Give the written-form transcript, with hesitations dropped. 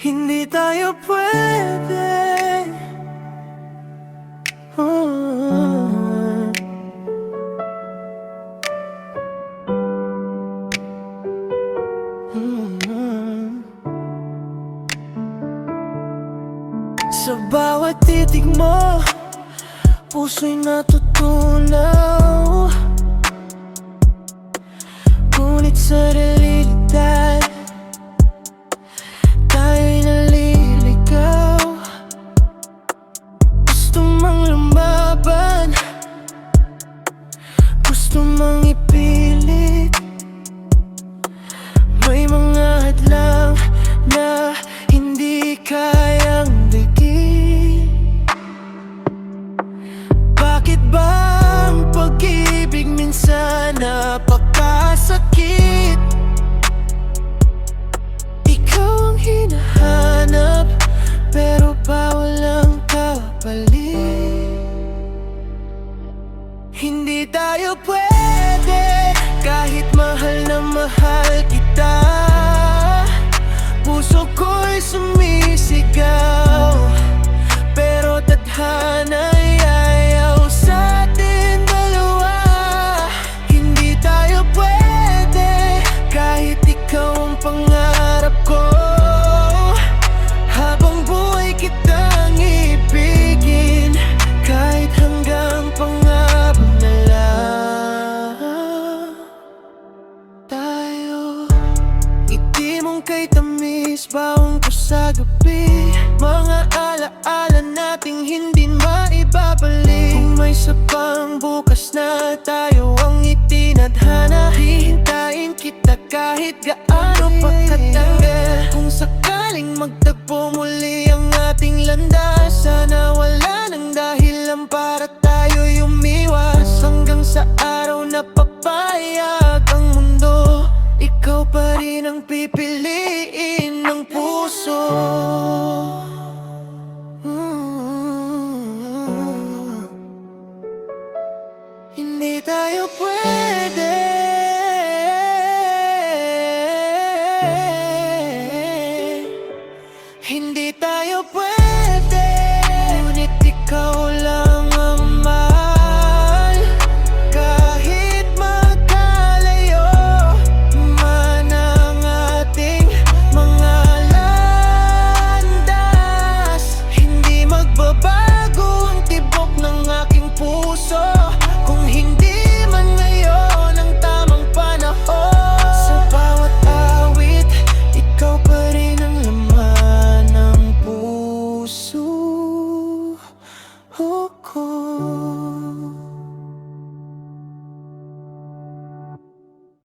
Hindi tayo pwede. Sa bawat titig mo, puso'y natutunaw. Ngunit sa realidad, tayo'y naliligaw. Gusto mang lumaban, gusto mang ipilit. May mga hadlang na hindi kayang digin. Bakit ba ang pag-ibig minsan napakasakit? Ikaw ang hinahanap, pero bawal ang kapalit. Hindi tayo pwede, kahit mahal na mahal kita. Puso ko'y sumisigaw, pero tadhana'y ayaw sa atin dalawa. Hindi tayo pwede, kahit ikaw ang pangarap ko. Habang buhay kitang ibigin, kahit hanggang pangako na lang tayo. Ngiti mong kay tamis, bawang ko sa gabi. Mga alaala nating hindi maibabalik. Kung may sapang bukas na tayo ang itinadhana, hihintayin kita kahit gaano pa katagal. Kung sakaling magtagpo muli ang ating landas, sana wala nang dahilan para tayo'y umiwas. Hanggang sa araw na papayag ang mundo, ikaw pa rin ang pipiliin ng puso. Hindi tayo pwede. Hindi tayo pwede.